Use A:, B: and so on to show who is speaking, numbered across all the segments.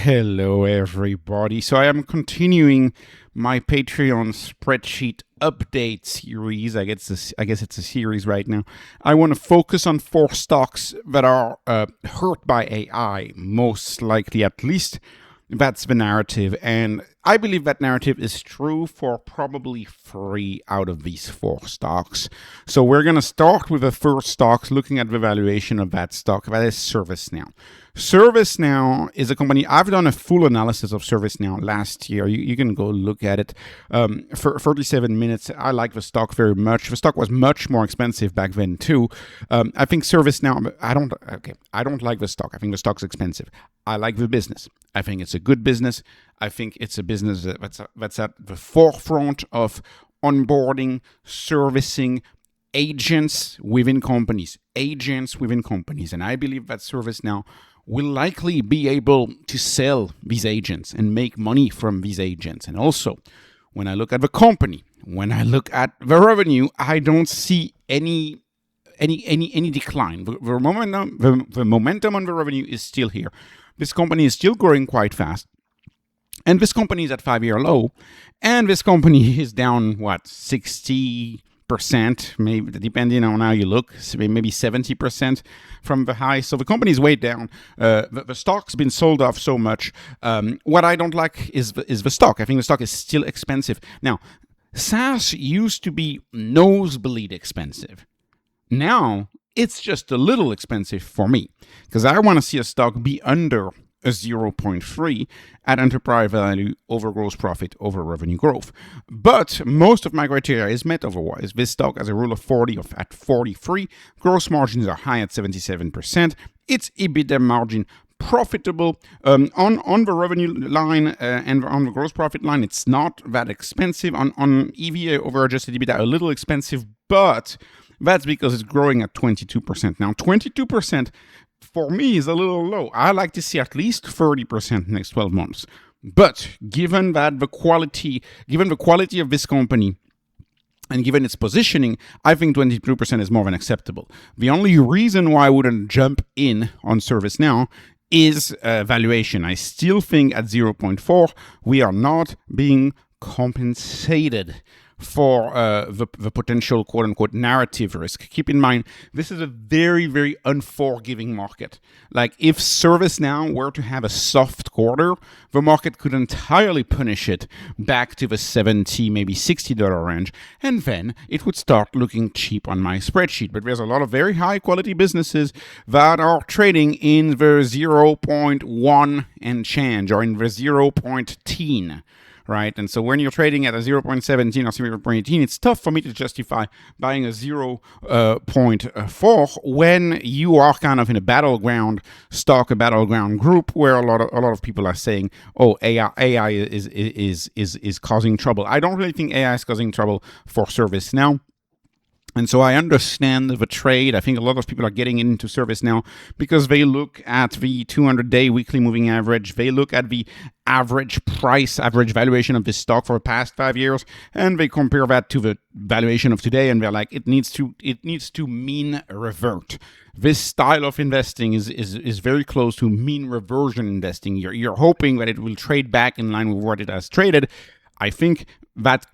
A: Hello, everybody. So I am continuing my Patreon spreadsheet update series. I guess it's a series right now. I want to focus on 4 stocks that are hurt by AI, most likely, at least. That's the narrative, and I believe that narrative is true for probably 3 out of these 4 stocks. So we're going to start with the first stock, looking at the valuation of that stock. That is ServiceNow. ServiceNow is a company. I've done a full analysis of ServiceNow last year. You can go look at it for 37 minutes. I like the stock very much. The stock was much more expensive back then too. I think ServiceNow. I don't like the stock. I think the stock's expensive. I like the business. I think it's a good business. I think it's a business that's at the forefront of onboarding, servicing agents within companies. And I believe that ServiceNow will likely be able to sell these agents and make money from these agents. And also, when I look at the company, when I look at the revenue, I don't see any decline. The momentum on the revenue is still here. This company is still growing quite fast. And this company is at 5-year low. And this company is down, 60%, maybe, depending on how you look, maybe 70% from the high. So the company is way down. The stock's been sold off so much. What I don't like is the stock. I think the stock is still expensive. Now, SaaS used to be nosebleed expensive. Now, it's just a little expensive for me because I want to see a stock be under a 0.3 at enterprise value over gross profit over revenue growth. But most of my criteria is met otherwise. This stock has a rule of 40 at 43. Gross margins are high at 77%. Its EBITDA margin profitable. On the revenue line and on the gross profit line, it's not that expensive. On EVA over adjusted EBITDA, a little expensive, but that's because it's growing at 22%. Now, 22% for me is a little low. I like to see at least 30% next 12 months. But given the quality of this company and given its positioning, I think 22% is more than acceptable. The only reason why I wouldn't jump in on ServiceNow is valuation. I still think at 0.4, we are not being compensated for the potential quote-unquote narrative risk. Keep in mind, this is a very, very unforgiving market. Like if ServiceNow were to have a soft quarter, the market could entirely punish it back to the $70, maybe $60 range, and then it would start looking cheap on my spreadsheet. But there's a lot of very high-quality businesses that are trading in the 0.1 and change, or in the 0.10. Right, and so when you're trading at a 0.17 or 0.18, it's tough for me to justify buying a 0.4 when you are kind of in a battleground stock, a battleground group where a lot of people are saying, "Oh, AI is causing trouble." I don't really think AI is causing trouble for ServiceNow. And so I understand the trade. I think a lot of people are getting into ServiceNow because they look at the 200-day weekly moving average. They look at the average valuation of this stock for the past 5 years, and they compare that to the valuation of today, and they're like, it needs to mean revert. This style of investing is very close to mean reversion investing. You're hoping that it will trade back in line with what it has traded. I think that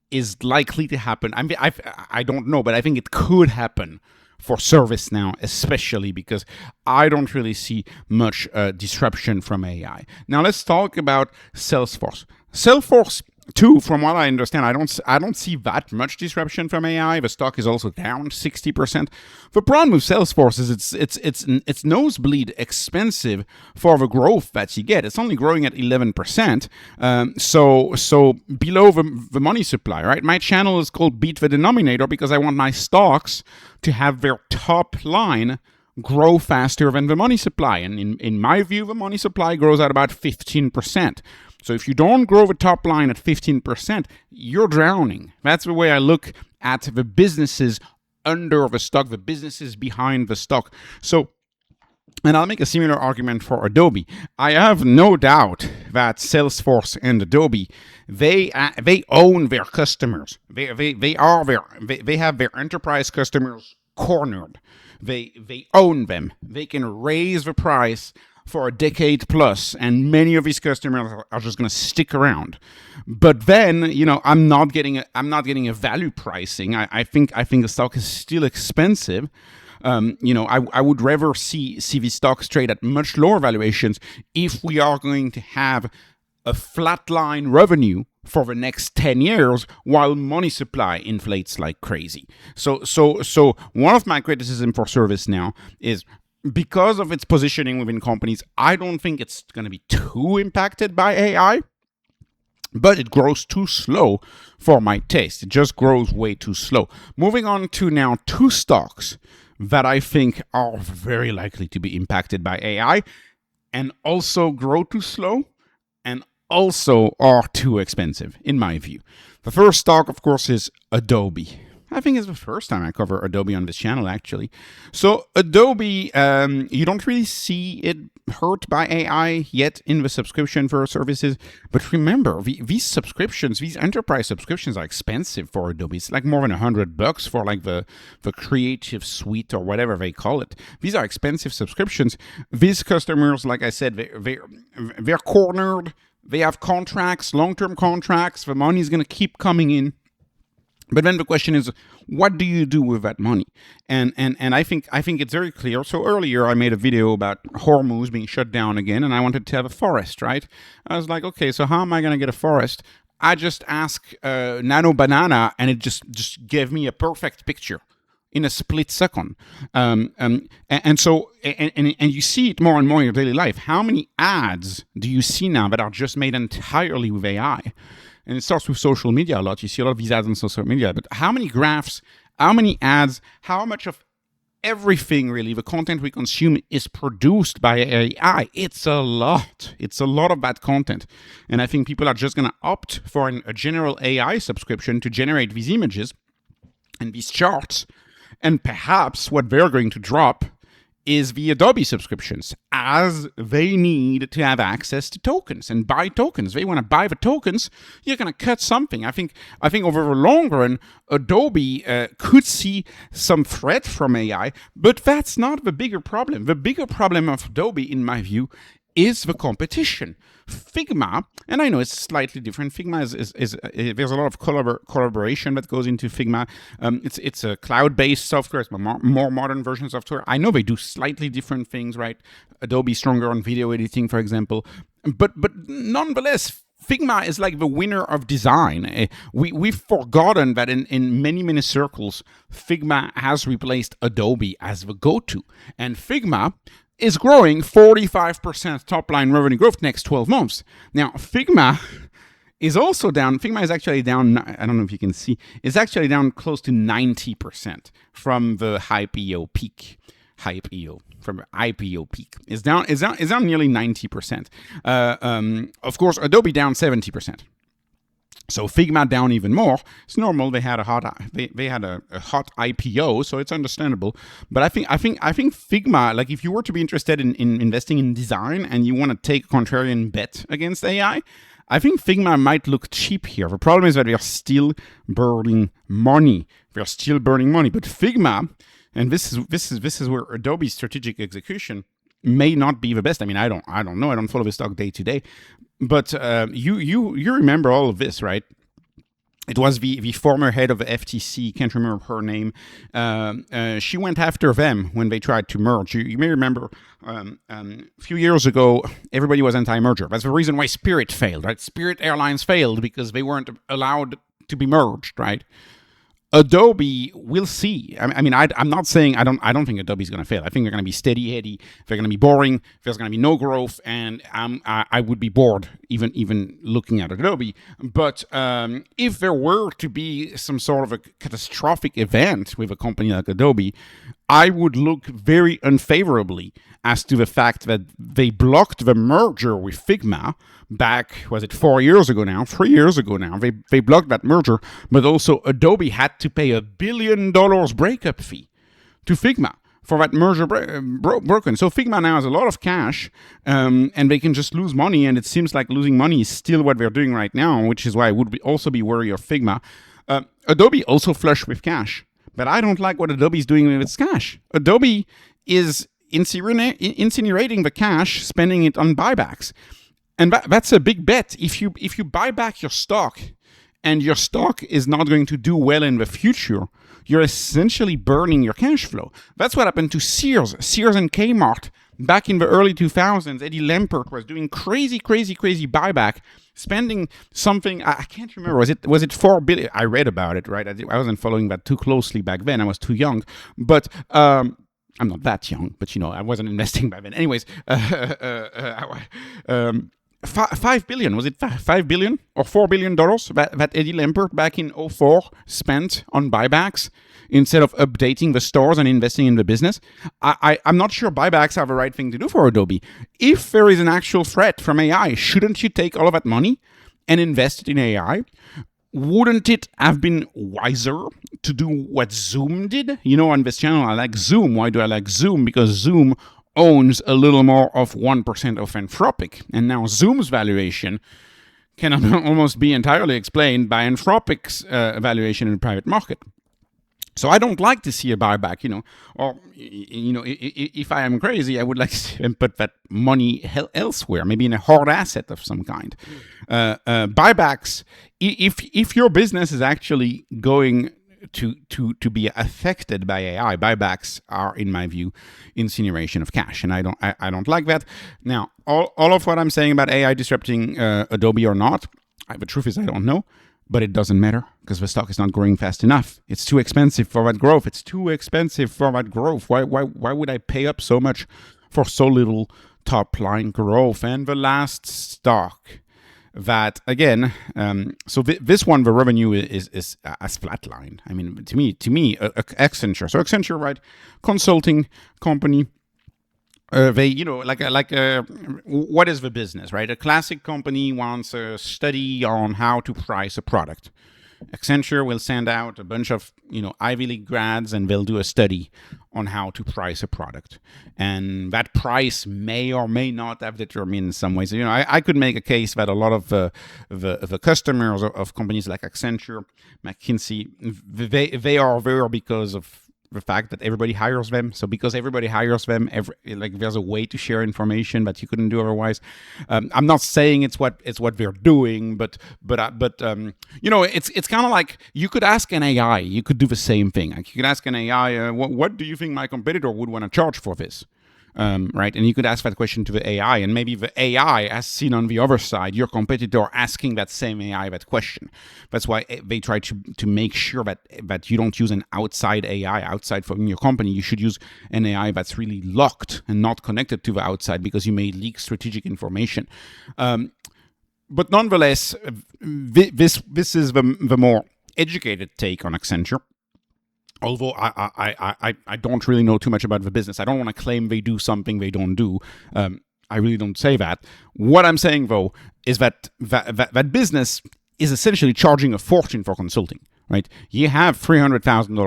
A: is likely to happen. I don't know, but I think it could happen for ServiceNow, especially because I don't really see much disruption from AI. Now let's talk about Salesforce. Salesforce, too, from what I understand, I don't see that much disruption from AI. The stock is also down 60%. The problem with Salesforce is it's nosebleed expensive for the growth that you get. It's only growing at 11%. So below the money supply, right? My channel is called Beat the Denominator because I want my stocks to have their top line grow faster than the money supply. And in my view, the money supply grows at about 15%. So if you don't grow the top line at 15%, you're drowning. That's the way I look at the businesses under the stock, the businesses behind the stock. So, and I'll make a similar argument for Adobe. I have no doubt that Salesforce and Adobe, they own their customers. They have their enterprise customers cornered. They own them. They can raise the price for a decade plus, and many of these customers are just going to stick around. But then, I'm not getting a value pricing. I think the stock is still expensive. I would rather see these stocks trade at much lower valuations if we are going to have a flatline revenue for the next 10 years while money supply inflates like crazy. So one of my criticisms for ServiceNow is, because of its positioning within companies, I don't think it's going to be too impacted by AI, but it grows too slow for my taste. It just grows way too slow. Moving on to now two stocks that I think are very likely to be impacted by AI and also grow too slow and also are too expensive, in my view. The first stock, of course, is Adobe. I think it's the first time I cover Adobe on this channel, actually. So Adobe, you don't really see it hurt by AI yet in the subscription for services. But remember, these subscriptions, these enterprise subscriptions are expensive for Adobe. It's like more than $100 for like the creative suite or whatever they call it. These are expensive subscriptions. These customers, like I said, they're cornered. They have contracts, long-term contracts. The money is going to keep coming in. But then the question is, what do you do with that money? And I think it's very clear. So earlier I made a video about Hormuz being shut down again, and I wanted to have a forest, right? I was like, okay, so how am I going to get a forest? I just asked Nano Banana, and it just gave me a perfect picture in a split second. And you see it more and more in your daily life. How many ads do you see now that are just made entirely with AI? And it starts with social media a lot. You see a lot of these ads on social media. But how many graphs, how many ads, how much of everything, really, the content we consume is produced by AI? It's a lot. It's a lot of bad content. And I think people are just going to opt for a general AI subscription to generate these images and these charts. And perhaps what they're going to drop is the Adobe subscriptions, as they need to have access to tokens and buy tokens. They want to buy the tokens. You're going to cut something. I think over the long run, Adobe could see some threat from AI, but that's not the bigger problem. The bigger problem of Adobe, in my view, is the competition. Figma, and I know it's slightly different. Figma is there's a lot of collaboration that goes into Figma. It's a cloud-based software. It's a more modern version of software. I know they do slightly different things, right? Adobe stronger on video editing, for example. But nonetheless, Figma is like the winner of design. We've forgotten that in many circles, Figma has replaced Adobe as the go-to. And Figma is growing 45% top-line revenue growth next 12 months. Now, Figma is also down. Figma is actually down, I don't know if you can see, it's actually down close to 90% from the IPO peak. From IPO peak. It's down nearly 90%. Of course, Adobe down 70%. So Figma down even more. It's normal. They had a hot IPO, so it's understandable. But I think Figma, like if you were to be interested in investing in design and you want to take a contrarian bet against AI, I think Figma might look cheap here. The problem is that they're still burning money. But Figma, and this is where Adobe's strategic execution may not be the best. I mean, I don't know. I don't follow the stock day to day. But you remember all of this, right? It was the former head of the FTC, can't remember her name. She went after them when they tried to merge. You may remember a few years ago, everybody was anti-merger. That's the reason why Spirit failed, right? Spirit Airlines failed because they weren't allowed to be merged, right? Adobe, we'll see. I'm not saying I don't think Adobe's going to fail. I think they're going to be steady-heady. They're going to be boring. There's going to be no growth, and I would be bored even looking at Adobe. But if there were to be some sort of a catastrophic event with a company like Adobe, I would look very unfavorably as to the fact that they blocked the merger with Figma back, was it 3 years ago now? They blocked that merger, but also Adobe had to pay $1 billion breakup fee to Figma for that merger broken. So Figma now has a lot of cash, and they can just lose money, and it seems like losing money is still what they're doing right now, which is why I would also be wary of Figma. Adobe also flush with cash, but I don't like what Adobe is doing with its cash. Adobe is incinerating the cash, spending it on buybacks. And that's a big bet. If you buy back your stock and your stock is not going to do well in the future, you're essentially burning your cash flow. That's what happened to Sears and Kmart back in the early 2000s. Eddie Lampert was doing crazy buyback, spending something, I can't remember, was it $4 billion? I read about it, right? I wasn't following that too closely back then. I was too young, but I'm not that young, but I wasn't investing back then. Anyways, 5 billion, was it 5 billion or $4 billion that Eddie Lampert back in 2004 spent on buybacks instead of updating the stores and investing in the business? I'm not sure buybacks are the right thing to do for Adobe. If there is an actual threat from AI, shouldn't you take all of that money and invest it in AI? Wouldn't it have been wiser to do what Zoom did? On this channel, I like Zoom. Why do I like Zoom? Because Zoom owns a little more of 1% of Anthropic. And now Zoom's valuation can almost be entirely explained by Anthropic's valuation in the private market. So I don't like to see a buyback, or, if I am crazy, I would like to see them put that money elsewhere, maybe in a hard asset of some kind. Buybacks, if your business is actually going to be affected by AI, buybacks are, in my view, incineration of cash, and I don't like that. Now, all of what I'm saying about AI disrupting Adobe or not, the truth is I don't know, but it doesn't matter because the stock is not growing fast enough. It's too expensive for that growth. Why would I pay up so much for so little top line growth? And the last stock that, again, so this one, the revenue is as flatlined. I mean, to me, Accenture. So Accenture, right, consulting company. They, what is the business, right? A classic company wants a study on how to price a product. Accenture will send out a bunch of, Ivy League grads, and they'll do a study on how to price a product. And that price may or may not have determined in some ways. I could make a case that a lot of the customers of companies like Accenture, McKinsey, they are there because of the fact that everybody hires them. So because everybody hires them, there's a way to share information that you couldn't do otherwise. I'm not saying it's what they're doing, but it's kind of like you could ask an AI. You could do the same thing. Like you could ask an AI, what do you think my competitor would want to charge for this? Right? And you could ask that question to the AI, and maybe the AI has seen on the other side your competitor asking that same AI that question. That's why they try to make sure that you don't use an outside AI outside from your company. You should use an AI that's really locked and not connected to the outside, because you may leak strategic information. But nonetheless, this is the more educated take on Accenture. Although I don't really know too much about the business. I don't want to claim they do something they don't do. I really don't say that. What I'm saying, though, is that business is essentially charging a fortune for consulting, right? You have $300,000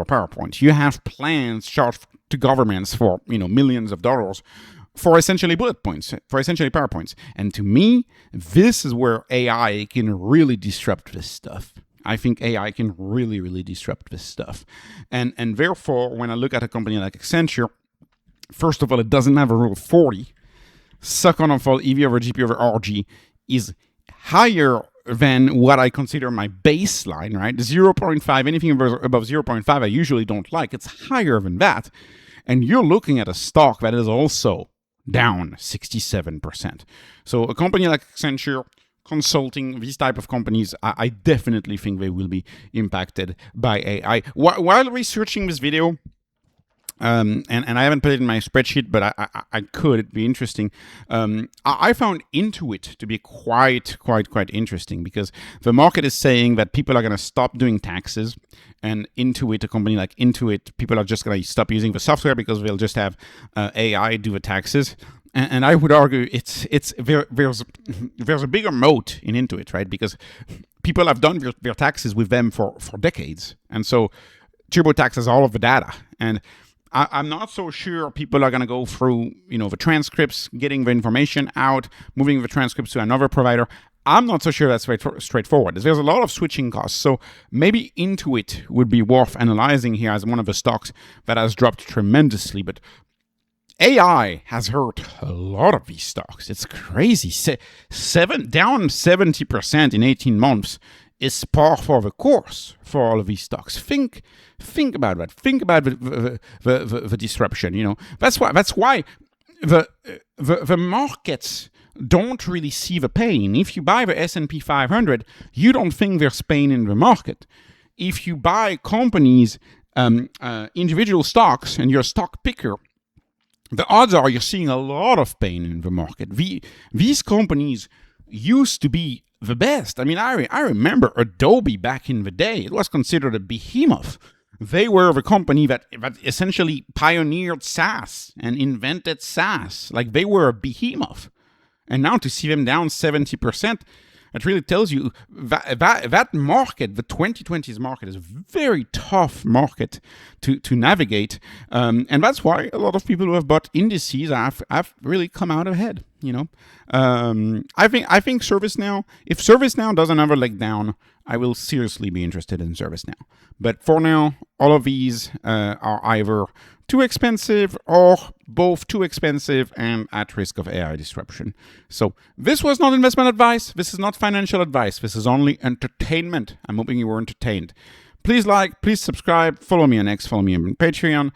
A: PowerPoints. You have plans charged to governments for millions of dollars for essentially bullet points, for essentially PowerPoints. And to me, this is where AI can really disrupt this stuff. I think AI can really disrupt this stuff. And therefore, when I look at a company like Accenture, first of all, it doesn't have a rule of 40. Second of all, EV over GP over RG is higher than what I consider my baseline, right? 0.5, anything above 0.5, I usually don't like. It's higher than that. And you're looking at a stock that is also down 67%. So a company like Accenture, consulting, these type of companies, I definitely think they will be impacted by AI. While researching this video, and I haven't put it in my spreadsheet, but I could, it'd be interesting. I found Intuit to be quite interesting, because the market is saying that people are going to stop doing taxes, and Intuit, a company like Intuit, people are just going to stop using the software because they'll just have AI do the taxes. And I would argue there's a bigger moat in Intuit, right? Because people have done their taxes with them for decades. And so TurboTax has all of the data. And I'm not so sure people are going to go through, the transcripts, getting the information out, moving the transcripts to another provider. I'm not so sure that's straightforward. There's a lot of switching costs. So maybe Intuit would be worth analyzing here as one of the stocks that has dropped tremendously. But AI has hurt a lot of these stocks. It's crazy. Down 70% in 18 months is par for the course for all of these stocks. Think about that. Think about the disruption. You know, that's why the markets don't really see the pain. If you buy the S&P 500, you don't think there's pain in the market. If you buy companies, individual stocks, and you're a stock picker, the odds are you're seeing a lot of pain in the market. These companies used to be the best. I mean, I remember Adobe back in the day. It was considered a behemoth. They were the company that essentially pioneered SaaS and invented SaaS. Like, they were a behemoth. And now to see them down 70%, it really tells you that market, the 2020s market, is a very tough market to navigate. And that's why a lot of people who have bought indices have really come out ahead. You know, I think ServiceNow, if ServiceNow doesn't ever leg down, I will seriously be interested in ServiceNow. But for now, all of these are either too expensive or both too expensive and at risk of AI disruption. So this was not investment advice. This is not financial advice. This is only entertainment. I'm hoping you were entertained. Please like, please subscribe, follow me on X, follow me on Patreon.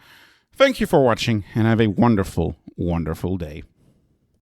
A: Thank you for watching, and have a wonderful, wonderful day.